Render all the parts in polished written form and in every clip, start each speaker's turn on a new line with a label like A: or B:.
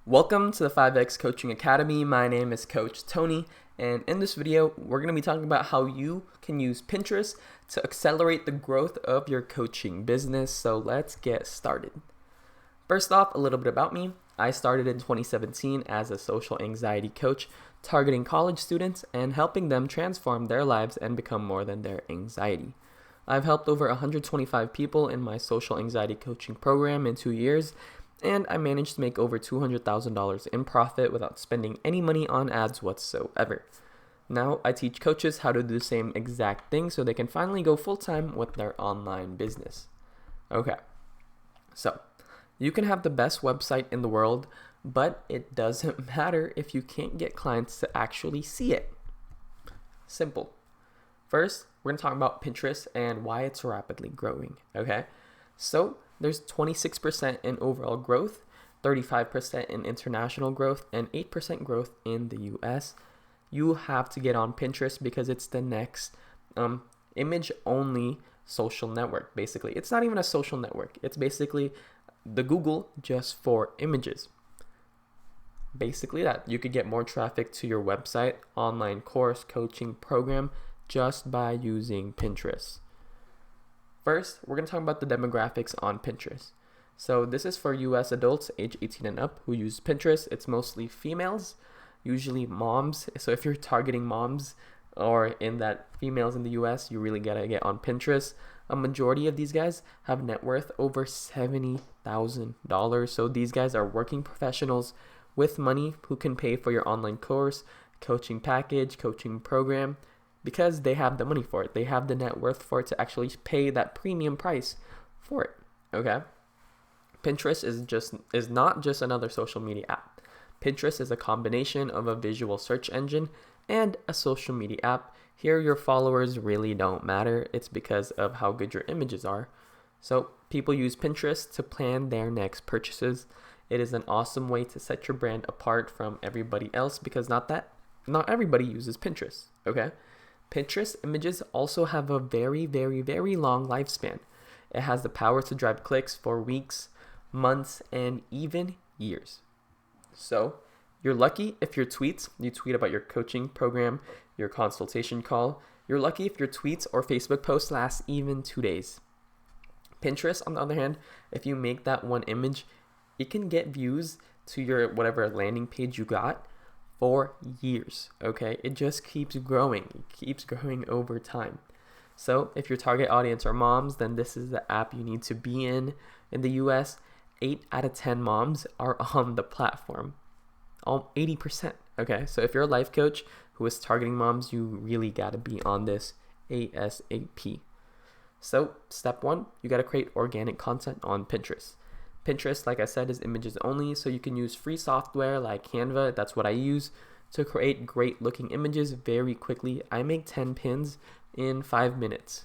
A: Welcome to the 5X Coaching Academy. My name is Coach Tony, and in this video, we're going to be talking about how you can use Pinterest to accelerate the growth of your coaching business. So let's get started. First off, a little bit about me. I started in 2017 as a social anxiety coach, targeting college students and helping them transform their lives and become more than their anxiety. I've helped over 125 people in my social anxiety coaching program in 2 years, and I managed to make over $200,000 in profit without spending any money on ads whatsoever. Now I teach coaches how to do the same exact thing so they can finally go full-time with their online business. Okay, so you can have the best website in the world, but it doesn't matter if you can't get clients to actually see it. Simple. First, we're going to talk about Pinterest and why it's rapidly growing, okay? So there's 26% in overall growth, 35% in international growth, and 8% growth in the US. You have to get on Pinterest because it's the next image-only social network, basically. It's not even a social network. It's basically the Google just for images. Basically that. You could get more traffic to your website, online course, coaching program just by using Pinterest. First, we're going to talk about the demographics on Pinterest. So this is for US adults age 18 and up who use Pinterest. It's mostly females, usually moms. So if you're targeting moms or in that females in the US, you really got to get on Pinterest. A majority of these guys have net worth over $70,000. So these guys are working professionals with money who can pay for your online course, coaching package, coaching program, because they have the money for it. They have the net worth for it to actually pay that premium price for it, okay? Pinterest is not just another social media app. Pinterest is a combination of a visual search engine and a social media app. Here, your followers really don't matter. It's because of how good your images are. So people use Pinterest to plan their next purchases. It is an awesome way to set your brand apart from everybody else because not everybody uses Pinterest, okay? Pinterest images also have a very, very, very long lifespan. It has the power to drive clicks for weeks, months, and even years. So you're lucky if you tweet about your coaching program, your consultation call. You're lucky if your tweets or Facebook posts last even 2 days. Pinterest, on the other hand, if you make that one image, it can get views to your whatever landing page you got for years, okay? It just keeps growing. It keeps growing over time. So if your target audience are moms, then this is the app you need to be in. In the US, 8 out of 10 moms are on the platform. 80%, okay? So if you're a life coach who is targeting moms, you really gotta be on this ASAP. So step 1, you gotta create organic content on Pinterest. Pinterest, like I said, is images only, so you can use free software like Canva, that's what I use, to create great looking images very quickly. I make 10 pins in 5 minutes.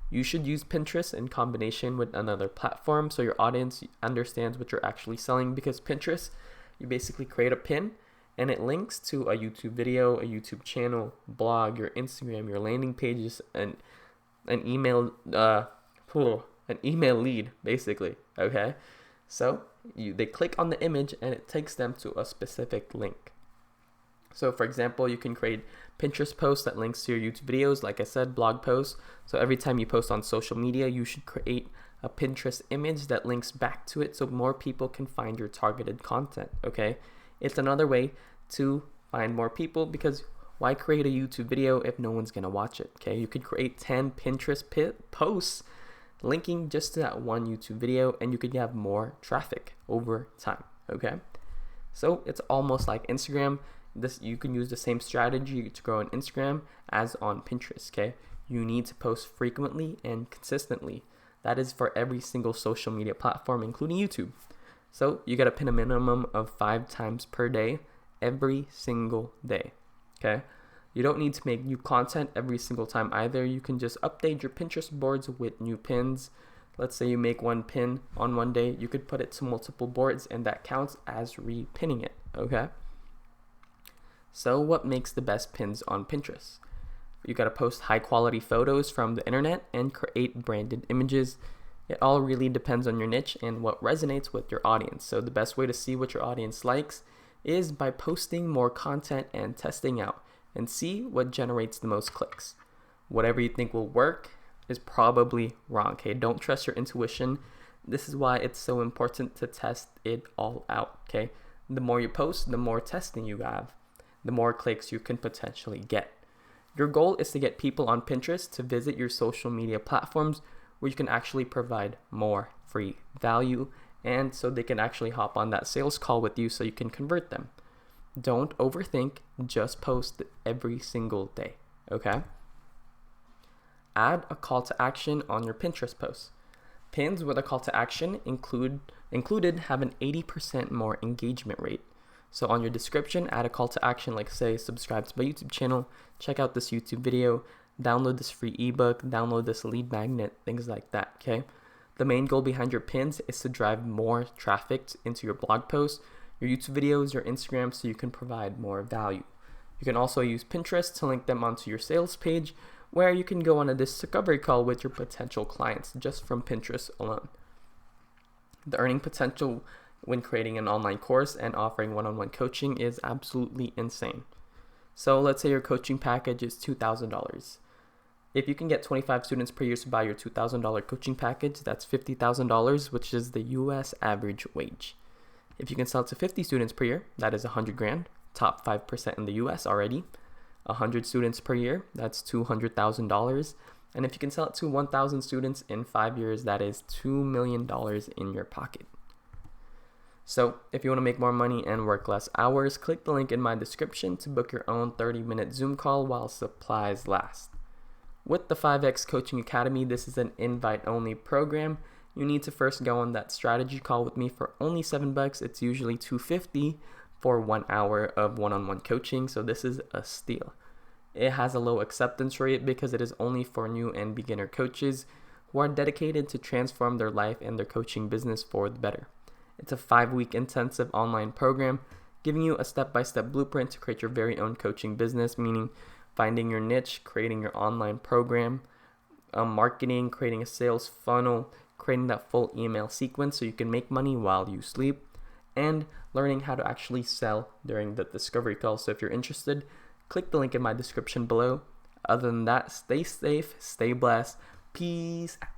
A: You should use Pinterest in combination with another platform so your audience understands what you're actually selling, because Pinterest, you basically create a pin and it links to a YouTube video, a YouTube channel, blog, your Instagram, your landing pages, and an email lead, basically, okay? So they click on the image and it takes them to a specific link. So for example, you can create Pinterest posts that links to your YouTube videos, like I said, blog posts. So every time you post on social media, you should create a Pinterest image that links back to it so more people can find your targeted content, okay? It's another way to find more people, because why create a YouTube video if no one's gonna watch it, okay? You could create 10 Pinterest posts linking just to that one YouTube video, and you could have more traffic over time, okay? So it's almost like Instagram. You can use the same strategy to grow on Instagram as on Pinterest, okay? You need to post frequently and consistently. That is for every single social media platform, including YouTube. So you gotta pin a minimum of 5 times per day, every single day, okay? You don't need to make new content every single time either. You can just update your Pinterest boards with new pins. Let's say you make one pin on one day, you could put it to multiple boards and that counts as repinning it, okay? So what makes the best pins on Pinterest? You gotta post high quality photos from the internet and create branded images. It all really depends on your niche and what resonates with your audience. So the best way to see what your audience likes is by posting more content and testing out and see what generates the most clicks. Whatever you think will work is probably wrong, okay? Don't trust your intuition. This is why it's so important to test it all out, okay? The more you post, the more testing you have, the more clicks you can potentially get. Your goal is to get people on Pinterest to visit your social media platforms where you can actually provide more free value and so they can actually hop on that sales call with you so you can convert them. Don't overthink, just post every single day, okay? Add a call to action on your Pinterest posts. Pins with a call to action included have an 80% more engagement rate. So on your description, add a call to action like say, subscribe to my YouTube channel, check out this YouTube video, download this free ebook, download this lead magnet, things like that, okay? The main goal behind your pins is to drive more traffic into your blog posts, your YouTube videos, your Instagram, so you can provide more value. You can also use Pinterest to link them onto your sales page, where you can go on a discovery call with your potential clients just from Pinterest alone. The earning potential when creating an online course and offering one-on-one coaching is absolutely insane. So let's say your coaching package is $2,000. If you can get 25 students per year to buy your $2,000 coaching package, that's $50,000, which is the US average wage. If you can sell to 50 students per year, that is $100,000, top 5% in the US already. 100 students per year, that's $200,000. And if you can sell it to 1,000 students in 5 years, that is $2 million in your pocket. So if you want to make more money and work less hours, click the link in my description to book your own 30-minute Zoom call while supplies last. With the 5X Coaching Academy, this is an invite-only program. You need to first go on that strategy call with me for only $7. It's usually $250 for 1 hour of one-on-one coaching, so this is a steal. It has a low acceptance rate because it is only for new and beginner coaches who are dedicated to transform their life and their coaching business for the better. It's a 5-week intensive online program giving you a step-by-step blueprint to create your very own coaching business, meaning finding your niche, creating your online program, marketing, creating a sales funnel, creating that full email sequence so you can make money while you sleep, and learning how to actually sell during the discovery call. So if you're interested, click the link in my description below. Other than that, stay safe, stay blessed. Peace out.